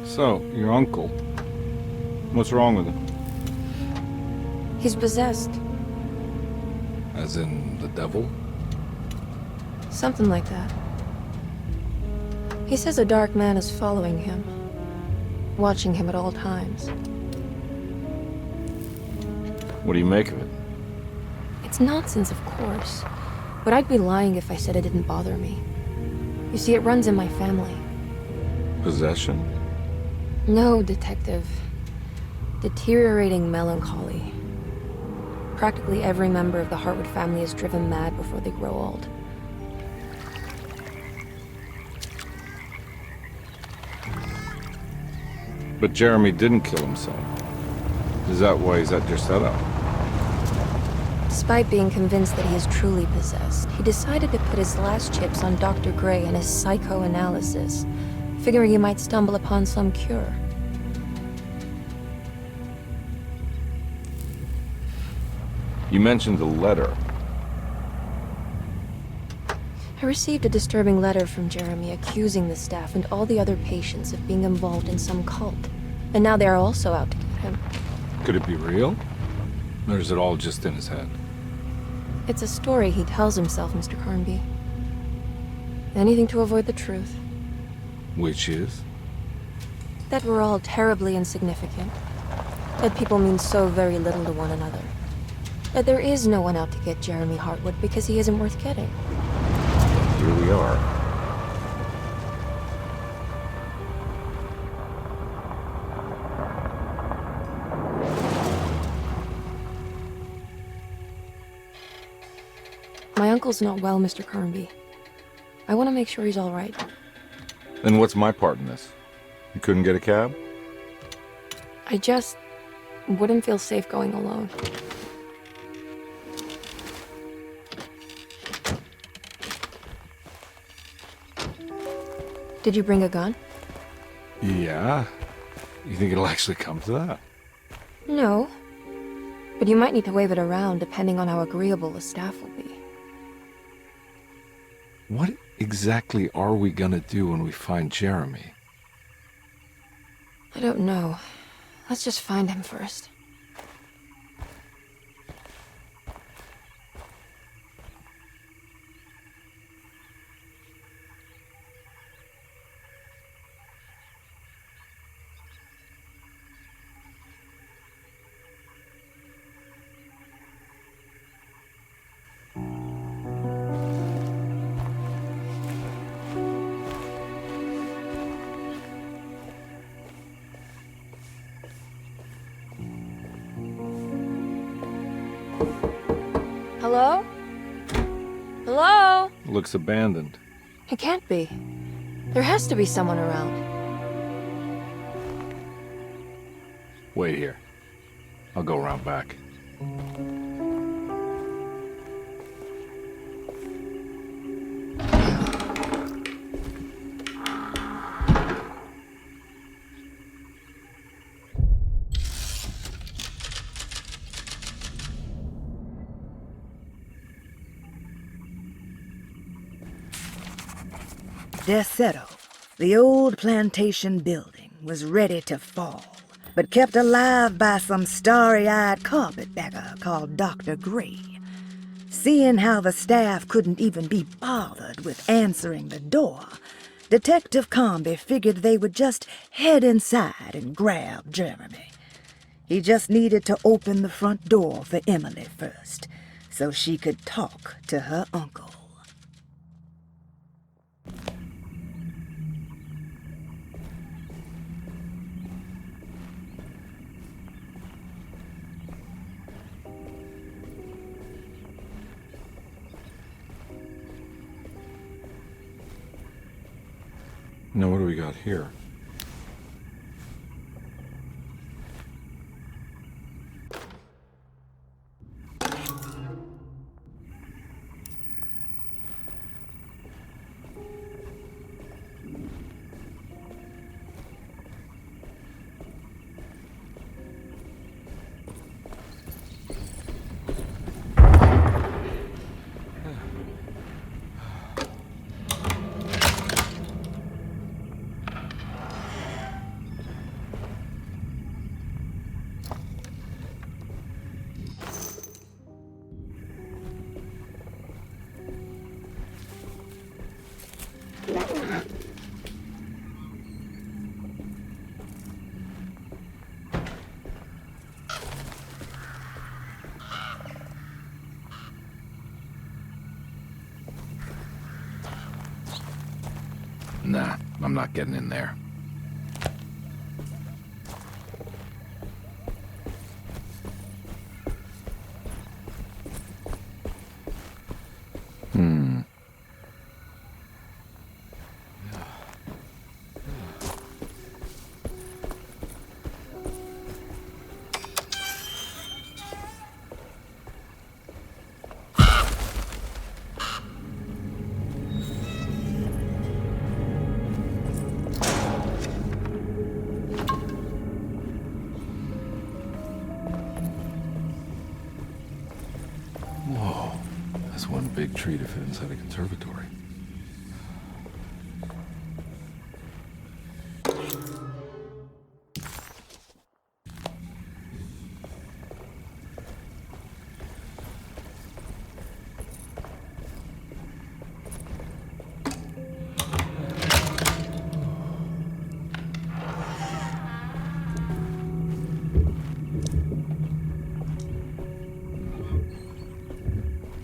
So, your uncle. What's wrong with him? He's possessed. As in the devil? Something like that. He says a dark man is following him, watching him at all times. What do you make of it? It's nonsense, of course. But I'd be lying if I said it didn't bother me. You see, it runs in my family. Possession? No, Detective. Deteriorating melancholy. Practically every member of the Hartwood family is driven mad before they grow old. But Jeremy didn't kill himself. Is that why he's at your setup? Despite being convinced that he is truly possessed, he decided to put his last chips on Dr. Gray and his psychoanalysis, figuring he might stumble upon some cure. You mentioned a letter. I received a disturbing letter from Jeremy accusing the staff and all the other patients of being involved in some cult. And now they are also out to get him. Could it be real? Or is it all just in his head? It's a story he tells himself, Mr. Carnby. Anything to avoid the truth. Which is? That we're all terribly insignificant. That people mean so very little to one another. That there is no one out to get Jeremy Hartwood because he isn't worth getting. Here we are. My uncle's not well, Mr. Carnby. I want to make sure he's all right. Then what's my part in this? You couldn't get a cab? I just wouldn't feel safe going alone. Did you bring a gun? Yeah. You think it'll actually come to that? No. But you might need to wave it around depending on how agreeable the staff will be. What exactly are we gonna do when we find Jeremy? I don't know. Let's just find him first. Hello? Hello? Looks abandoned. It can't be. There has to be someone around. Wait here. I'll go around back. Deseto, the old plantation building, was ready to fall, but kept alive by some starry-eyed carpetbagger called Dr. Gray. Seeing how the staff couldn't even be bothered with answering the door, Detective Comby figured they would just head inside and grab Jeremy. He just needed to open the front door for Emily first, so she could talk to her uncle. Now what do we got here? not getting in there. Whoa, that's one big tree to fit inside a conservatory.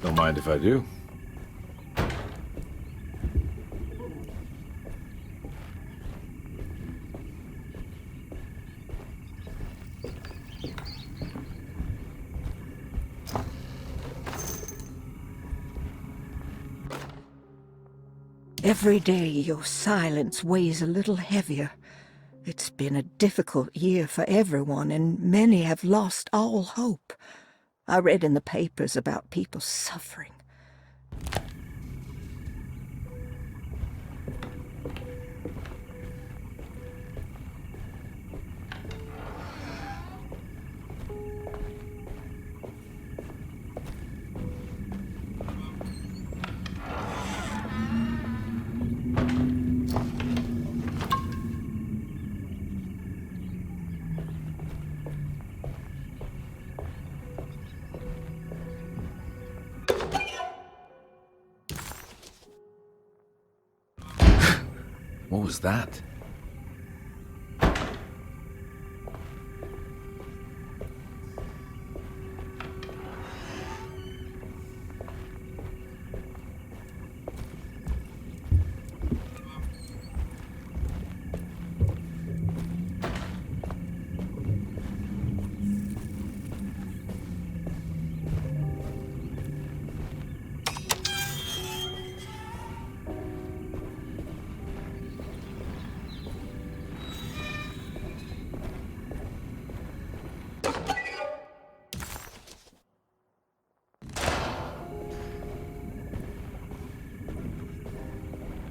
Don't mind if I do. Every day your silence weighs a little heavier. It's been a difficult year for everyone, and many have lost all hope. I read in the papers about people suffering. What was that?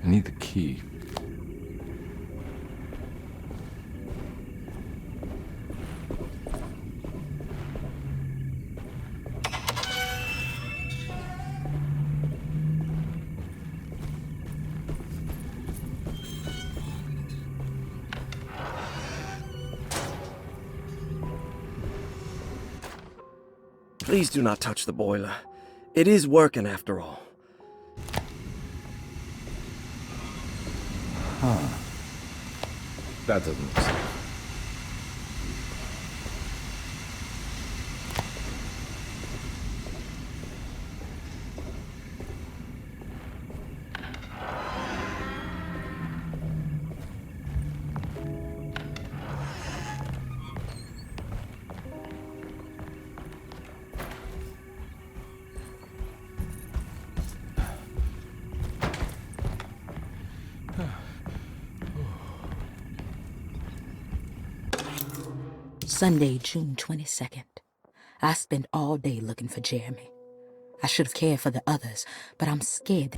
I need the key. Please do not touch the boiler. It is working after all. Huh. That doesn't look safe. Sunday, June 22nd. I spent all day looking for Jeremy. I should have cared for the others, but I'm scared.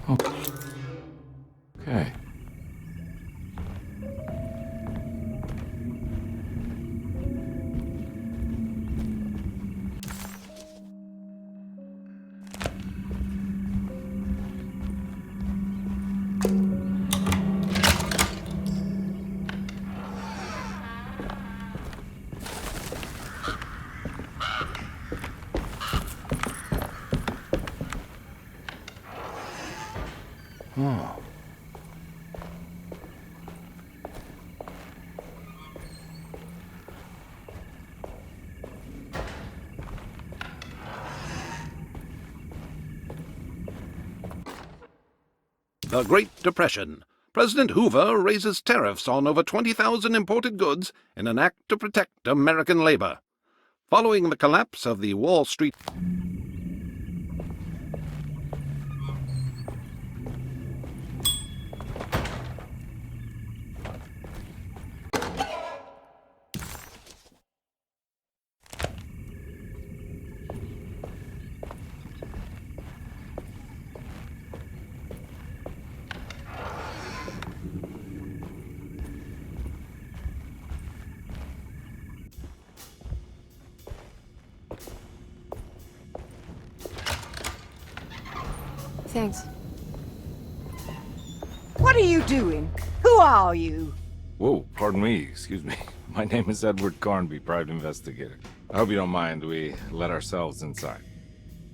Okay. Oh, The Great Depression. President Hoover raises tariffs on over 20,000 imported goods in an act to protect American labor. Following the collapse of the Wall Street... Thanks. What are you doing? Who are you? Whoa, pardon me, excuse me. My name is Edward Carnby, private investigator. I hope you don't mind we let ourselves inside.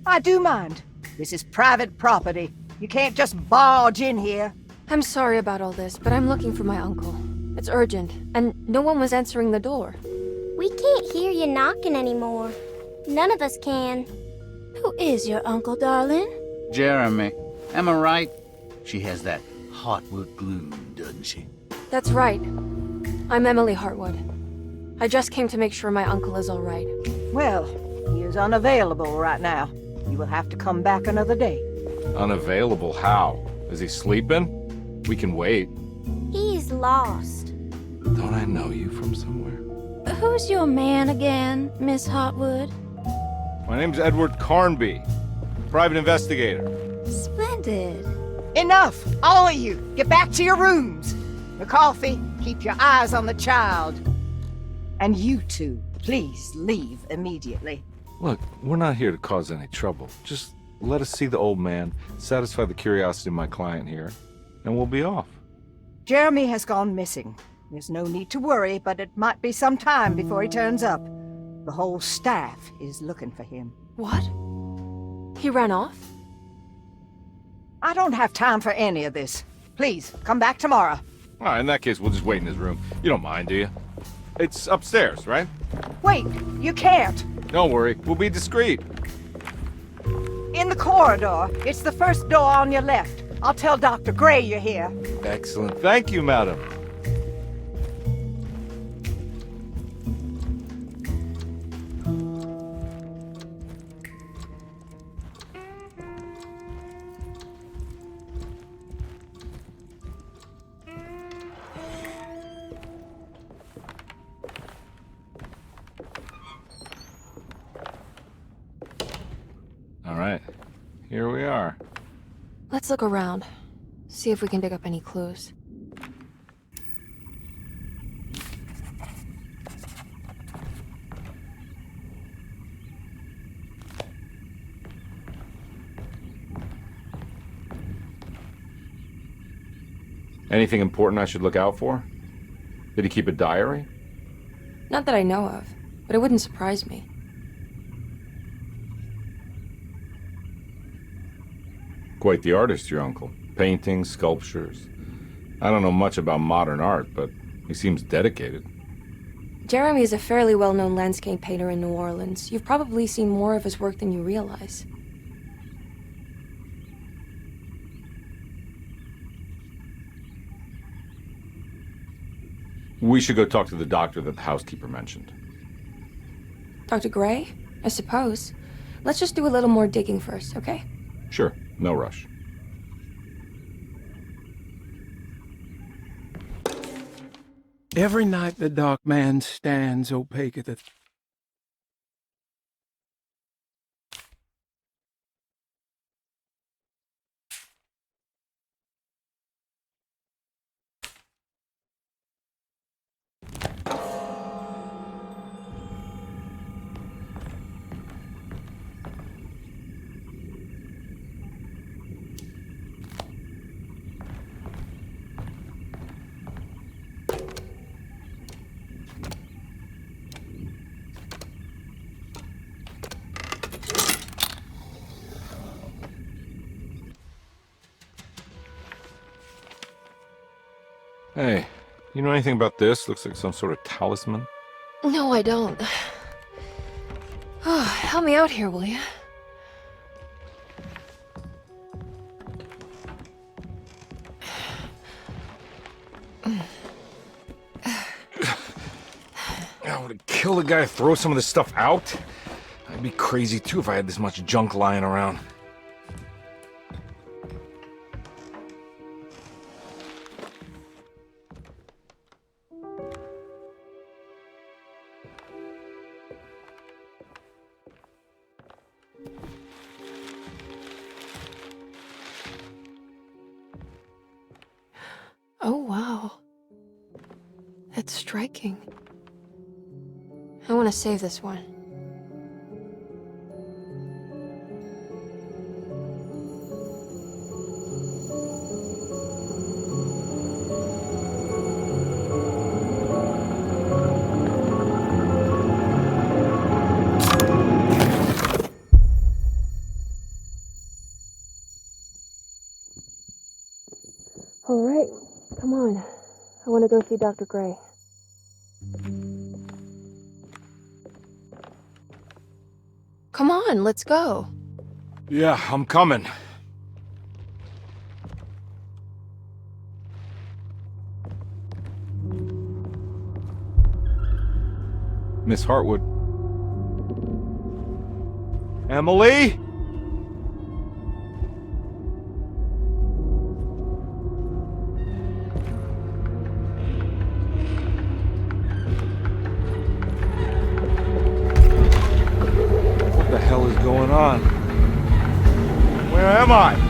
I do mind. This is private property. You can't just barge in here. I'm sorry about all this, but I'm looking for my uncle. It's urgent, and no one was answering the door. We can't hear you knocking anymore. None of us can. Who is your uncle, darling? Jeremy. Am I right? She has that Heartwood gloom, doesn't she? That's right. I'm Emily Hartwood. I just came to make sure my uncle is all right. Well, he is unavailable right now. You will have to come back another day. Unavailable how? Is he sleeping? We can wait. He's lost. Don't I know you from somewhere? Who's your man again, Miss Hartwood? My name's Edward Carnby, private investigator. Splendid. Enough! All of you! Get back to your rooms! McCarthy, keep your eyes on the child. And you two, please leave immediately. Look, we're not here to cause any trouble. Just let us see the old man, satisfy the curiosity of my client here, and we'll be off. Jeremy has gone missing. There's no need to worry, but it might be some time before he turns up. The whole staff is looking for him. What? He ran off? I don't have time for any of this. Please, come back tomorrow. All right, in that case, we'll just wait in his room. You don't mind, do you? It's upstairs, right? Wait, you can't. Don't worry, we'll be discreet. In the corridor. It's the first door on your left. I'll tell Dr. Gray you're here. Excellent. Thank you, madam. All right, here we are. Let's look around. See if we can dig up any clues. Anything important I should look out for? Did he keep a diary? Not that I know of, but it wouldn't surprise me. Quite the artist, your uncle. Paintings, sculptures. I don't know much about modern art, but he seems dedicated. Jeremy is a fairly well-known landscape painter in New Orleans. You've probably seen more of his work than you realize. We should go talk to the doctor that the housekeeper mentioned. Dr. Gray? I suppose. Let's just do a little more digging first, okay? Sure, no rush. Every night the dark man stands opaque at the... Hey, you know anything about this? Looks like some sort of talisman. No, I don't. Oh, help me out here, will you? Would it kill the guy to throw some of this stuff out? I'd be crazy too if I had this much junk lying around. Oh, wow. That's striking. I want to save this one. All right, come on. I want to go see Dr. Gray. Come on, let's go. Yeah, I'm coming. Miss Hartwood. Emily? What the hell is going on? Where am I?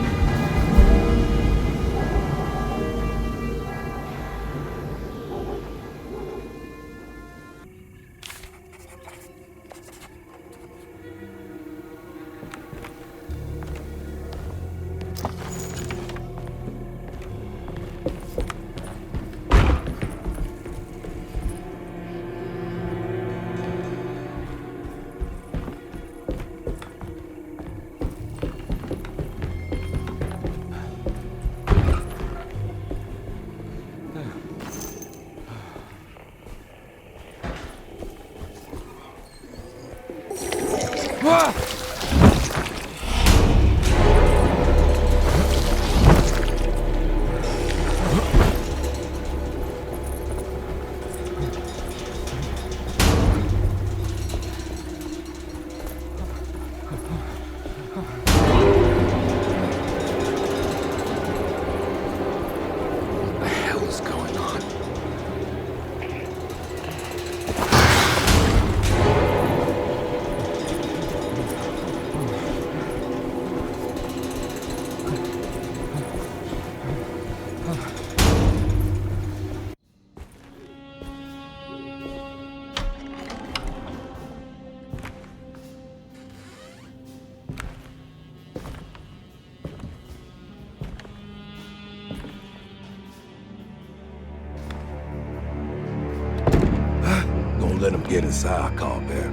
Let them get inside, compare.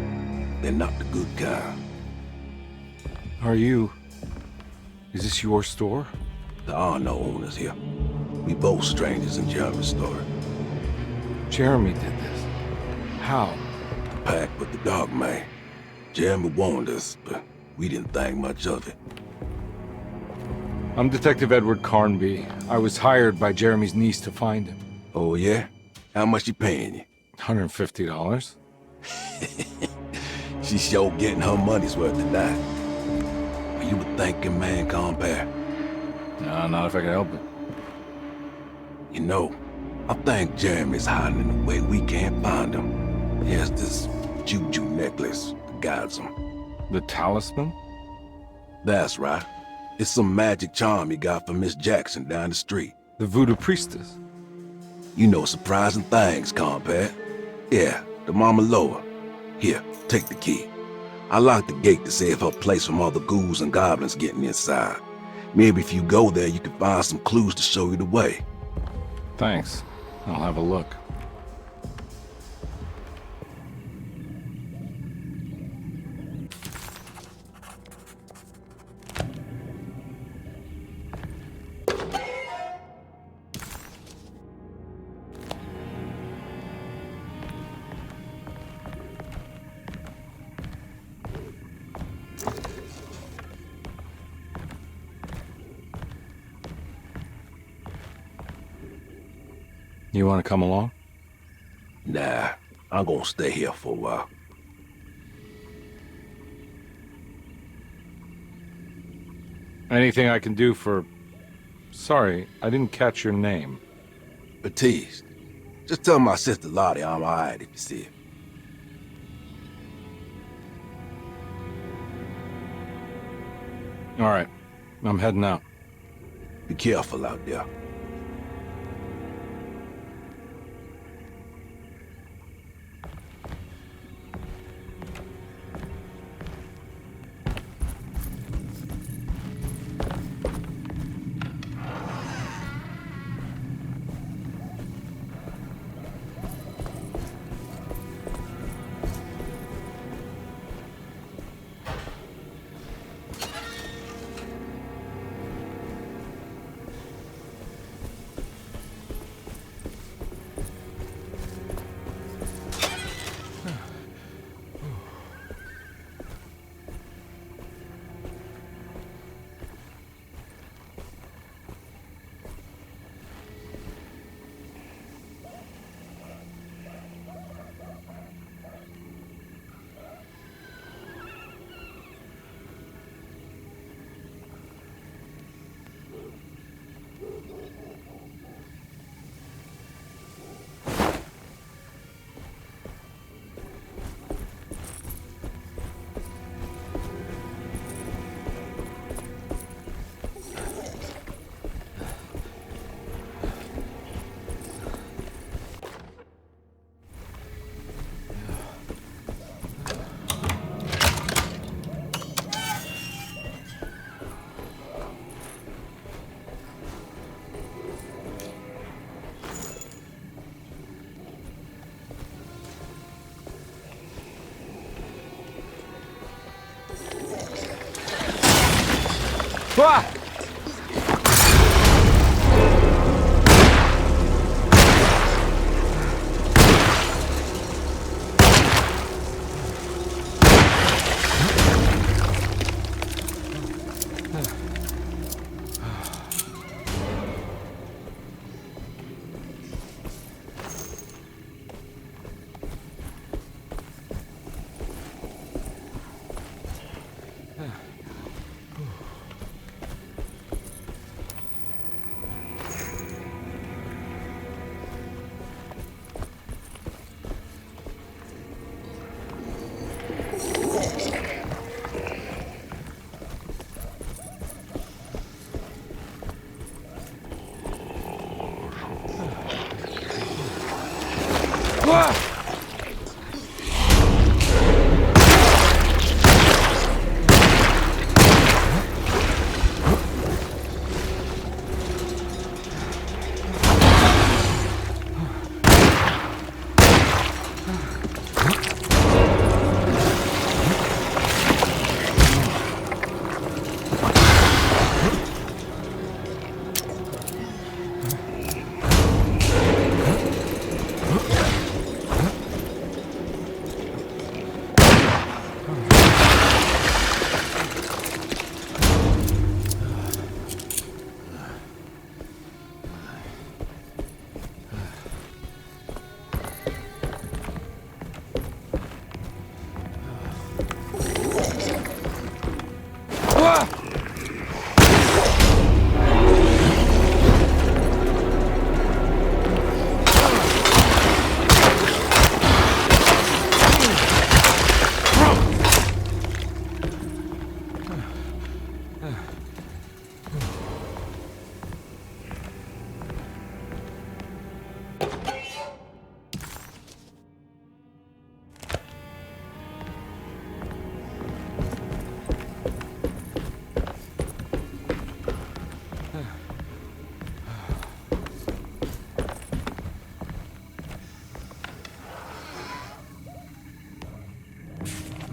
They're not the good kind. Are you... Is this your store? There are no owners here. We both strangers in Jeremy's story. Jeremy did this. How? The pact with the dog man. Jeremy warned us, but we didn't think much of it. I'm Detective Edward Carnby. I was hired by Jeremy's niece to find him. Oh, yeah? How much she paying you? $150. She's sure getting her money's worth tonight. Are you a thinking man, compare? No, not if I can help it. You know, I think Jeremy's hiding in a way we can't find him. He has this juju necklace that guides him. The talisman? That's right. It's some magic charm he got from Miss Jackson down the street. The voodoo priestess? You know surprising things, compare. Yeah, the Mama Loa. Here, take the key. I locked the gate to save her place from all the ghouls and goblins getting inside. Maybe if you go there, you can find some clues to show you the way. Thanks. I'll have a look. You want to come along? Nah, I'm gonna stay here for a while. Anything I can do for... Sorry, I didn't catch your name. Baptiste, just tell my sister Lottie I'm alright if you see her. All right, I'm heading out. Be careful out there. Ah!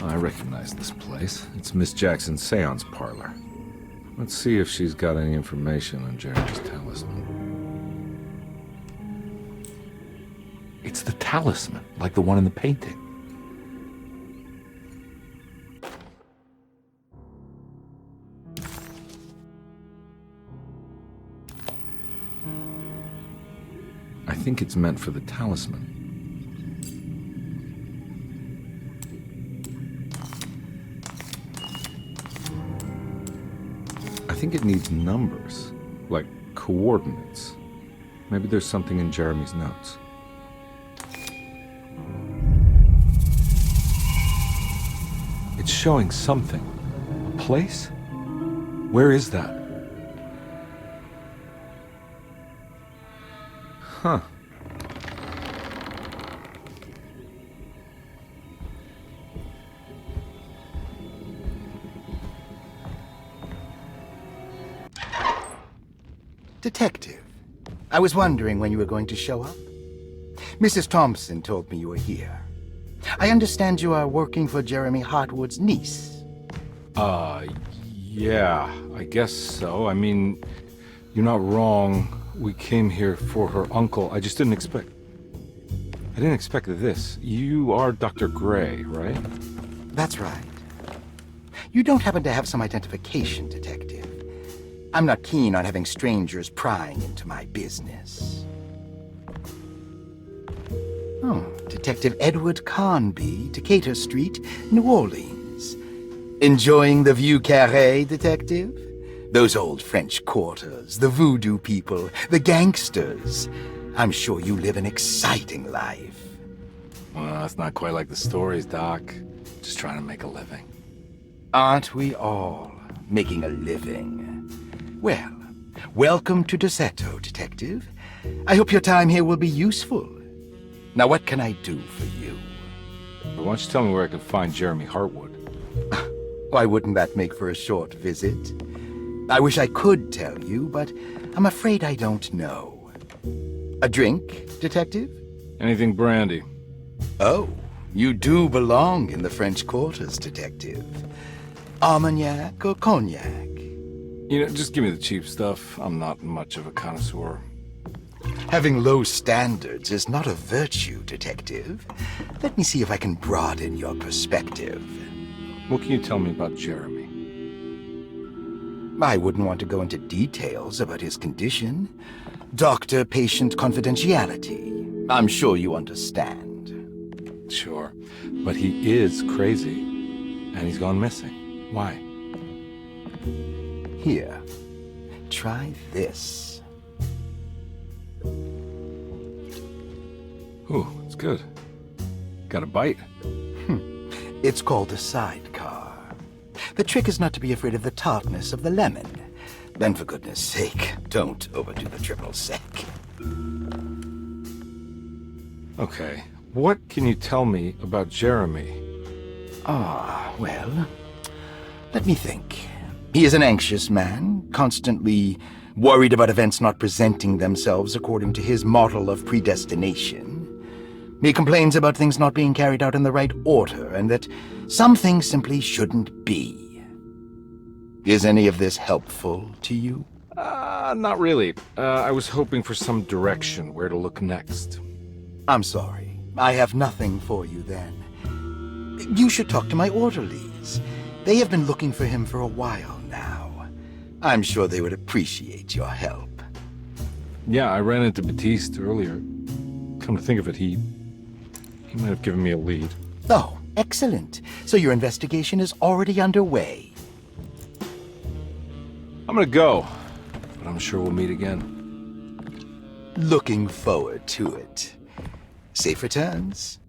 I recognize this place. It's Miss Jackson's seance parlor. Let's see if she's got any information on Jeremy's talisman. It's the talisman, like the one in the painting. I think think it's meant for the talisman. I think it needs numbers, like coordinates. Maybe there's something in Jeremy's notes. It's showing something. A place? Where is that? Huh. Detective, I was wondering when you were going to show up. Mrs. Thompson told me you were here. I understand you are working for Jeremy Hartwood's niece. Yeah, I guess so. I mean, you're not wrong. We came here for her uncle. I just didn't expect... I didn't expect this. You are Dr. Gray, right? That's right. You don't happen to have some identification, Detective. I'm not keen on having strangers prying into my business. Oh, Detective Edward Conby, Decatur Street, New Orleans. Enjoying the Vieux Carré, Detective? Those old French quarters, the voodoo people, the gangsters. I'm sure you live an exciting life. Well, it's not quite like the stories, Doc. Just trying to make a living. Aren't we all making a living? Well, welcome to Deseto, Detective. I hope your time here will be useful. Now, what can I do for you? Why don't you tell me where I can find Jeremy Hartwood? Why wouldn't that make for a short visit? I wish I could tell you, but I'm afraid I don't know. A drink, Detective? Anything brandy. Oh, you do belong in the French quarters, Detective. Armagnac or cognac? You know, just give me the cheap stuff. I'm not much of a connoisseur. Having low standards is not a virtue, Detective. Let me see if I can broaden your perspective. What can you tell me about Jeremy? I wouldn't want to go into details about his condition. Doctor-patient confidentiality. I'm sure you understand. Sure, but he is crazy, and he's gone missing. Why? Here, try this. Ooh, it's good. Got a bite? It's called a sidecar. The trick is not to be afraid of the tartness of the lemon. Then, for goodness sake, don't overdo the triple sec. Okay, what can you tell me about Jeremy? Well, let me think. He is an anxious man, constantly worried about events not presenting themselves according to his model of predestination. He complains about things not being carried out in the right order, and that some things simply shouldn't be. Is any of this helpful to you? Not really. I was hoping for some direction where to look next. I'm sorry. I have nothing for you then. You should talk to my orderlies. They have been looking for him for a while now. I'm sure they would appreciate your help. Yeah, I ran into Batiste earlier. Come to think of it, he might have given me a lead. Oh, excellent. So your investigation is already underway. I'm gonna go, but I'm sure we'll meet again. Looking forward to it. Safe returns.